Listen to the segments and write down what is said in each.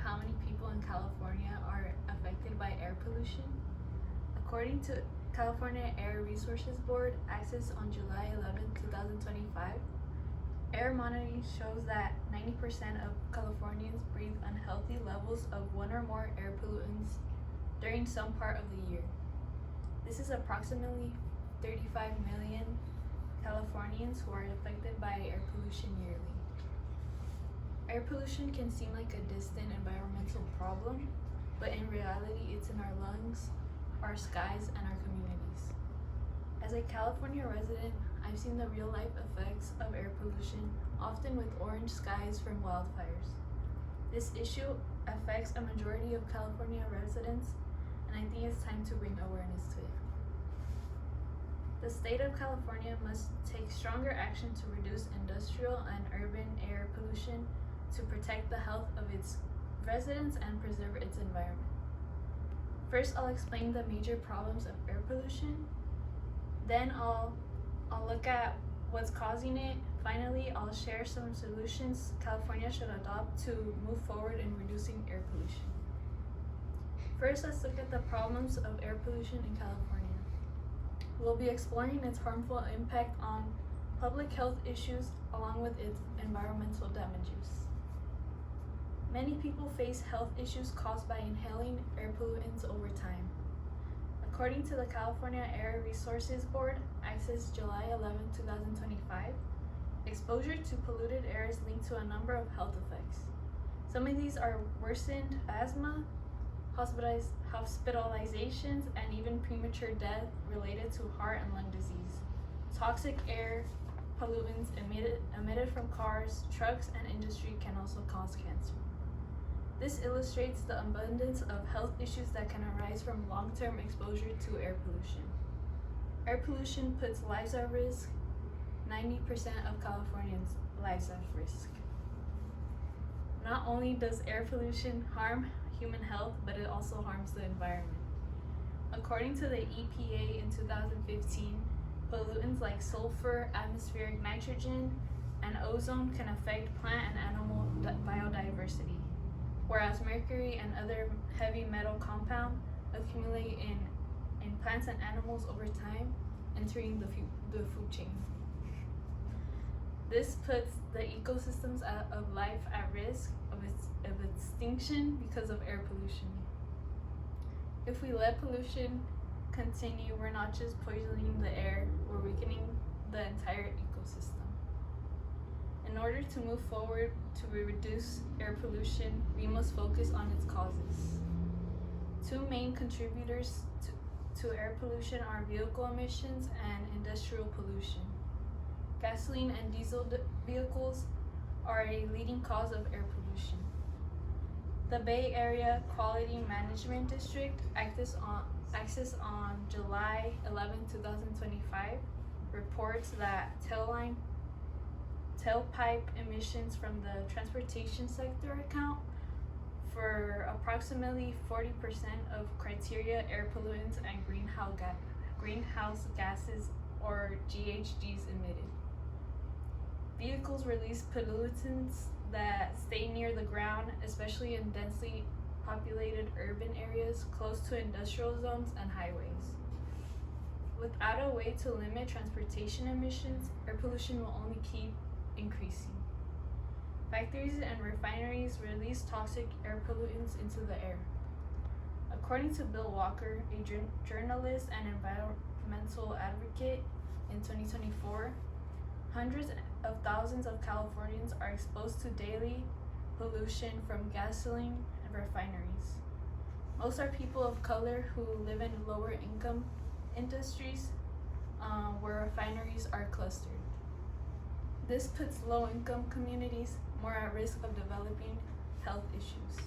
how many people in California are affected by air pollution? According to California Air Resources Board access on July 11, 2025, air monitoring shows that 90% of Californians breathe unhealthy levels of one or more air pollutants during some part of the year. This is approximately 35 million Californians who are affected by air pollution yearly. Air pollution can seem like a distant environmental problem, but in reality, it's in our lungs, our skies, and our communities. As a California resident, I've seen the real-life effects of air pollution, often with orange skies from wildfires. This issue affects a majority of California residents, and I think it's time to bring awareness to it. The state of California must take stronger action to reduce industrial and urban air pollution to protect the health of its residents and preserve its environment. First, I'll explain the major problems of air pollution. Then I'll look at what's causing it. Finally, I'll share some solutions California should adopt to move forward in reducing air pollution. First, let's look at the problems of air pollution in California. We'll be exploring its harmful impact on public health issues along with its environmental damages. Many people face health issues caused by inhaling air pollutants over time. According to the California Air Resources Board, access July 11, 2025, exposure to polluted air is linked to a number of health effects. Some of these are worsened asthma, hospitalizations, and even premature death related to heart and lung disease. Toxic air pollutants emitted from cars, trucks, and industry can also cause cancer. This illustrates the abundance of health issues that can arise from long-term exposure to air pollution. Air pollution puts lives at risk. 90% of Californians' lives at risk. Not only does air pollution harm human health, but it also harms the environment. According to the EPA in 2015, pollutants like sulfur, atmospheric nitrogen, and ozone can affect plant and animal biodiversity, whereas mercury and other heavy metal compounds accumulate in plants and animals over time, entering the food chain. This puts the ecosystems of life at risk of extinction because of air pollution. If we let pollution continue, we're not just poisoning the air, we're weakening the entire ecosystem. In order to move forward to reduce air pollution, we must focus on its causes. Two main contributors to air pollution are vehicle emissions and industrial pollution. Gasoline and diesel vehicles are a leading cause of air pollution. The Bay Area Quality Management District access on July 11, 2025 reports that tailpipe emissions from the transportation sector account for approximately 40% of criteria air pollutants and greenhouse gases or GHGs emitted. Vehicles release pollutants that stay near the ground, especially in densely populated urban areas close to industrial zones and highways. Without a way to limit transportation emissions, air pollution will only keep increasing. Factories and refineries release toxic air pollutants into the air. According to Bill Walker, a journalist and environmental advocate, in 2024, hundreds of thousands of Californians are exposed to daily pollution from gasoline and refineries. Most are people of color who live in lower income industries where refineries are clustered. This puts low income communities more at risk of developing health issues.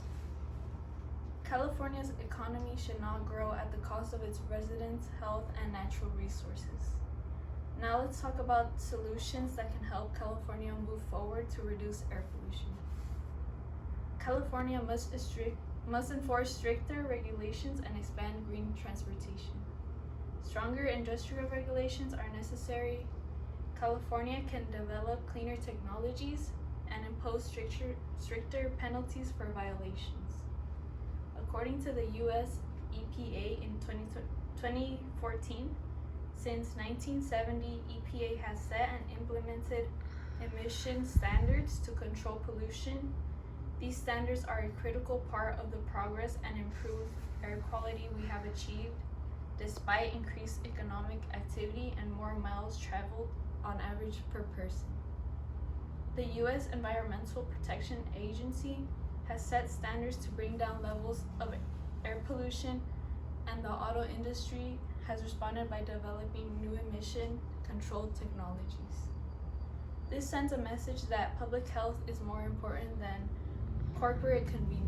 California's economy should not grow at the cost of its residents' health and natural resources. Now let's talk about solutions that can help California move forward to reduce air pollution. California must enforce stricter regulations and expand green transportation. Stronger industrial regulations are necessary. California can develop cleaner technologies and impose stricter penalties for violations. According to the U.S. EPA in 2014, since 1970, EPA has set and implemented emission standards to control pollution. These standards are a critical part of the progress and improved air quality we have achieved, despite increased economic activity and more miles traveled on average per person. The U.S. Environmental Protection Agency has set standards to bring down levels of air pollution, and the auto industry has responded by developing new emission control technologies. This sends a message that public health is more important than corporate convenience.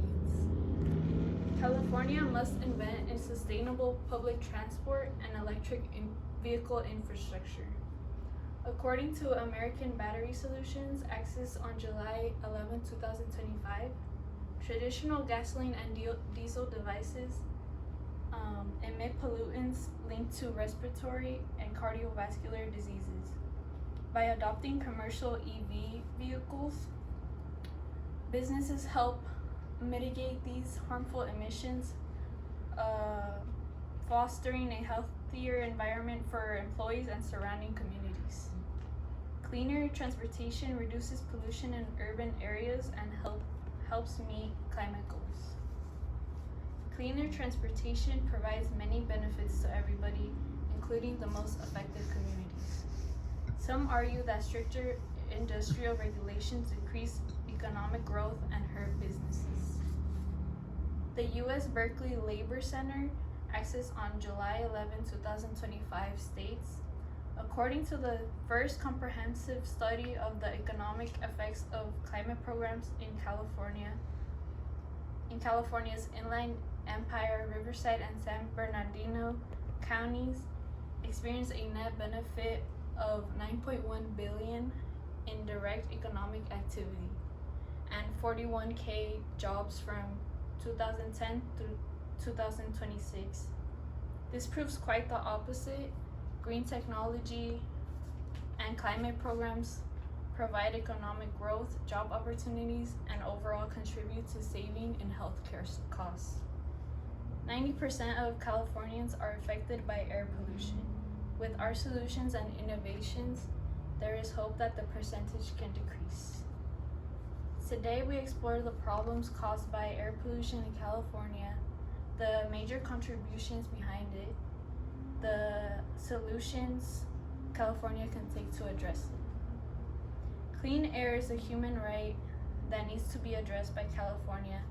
California must invent a sustainable public transport and electric vehicle infrastructure. According to American Battery Solutions Axis on July 11, 2025, traditional gasoline and diesel devices emit pollutants linked to respiratory and cardiovascular diseases. By adopting commercial EV vehicles, businesses help mitigate these harmful emissions, fostering a healthier environment for employees and surrounding communities. Cleaner transportation reduces pollution in urban areas and helps meet climate goals. Cleaner transportation provides many benefits to everybody, including the most affected communities. Some argue that stricter industrial regulations decrease economic growth and hurt businesses. The U.S. Berkeley Labor Center Axis on July 11, 2025 states, according to the first comprehensive study of the economic effects of climate programs in California's Inland Empire, Riverside, and San Bernardino counties experienced a net benefit of $9.1 billion in direct economic activity and 41,000 jobs from 2010 through 2026. This proves quite the opposite. Green technology and climate programs provide economic growth, job opportunities, and overall contribute to saving in healthcare costs. 90% of Californians are affected by air pollution. With our solutions and innovations, there is hope that the percentage can decrease. Today, we explore the problems caused by air pollution in California, the major contributions behind it, the solutions California can take to address it. Clean air is a human right that needs to be addressed by California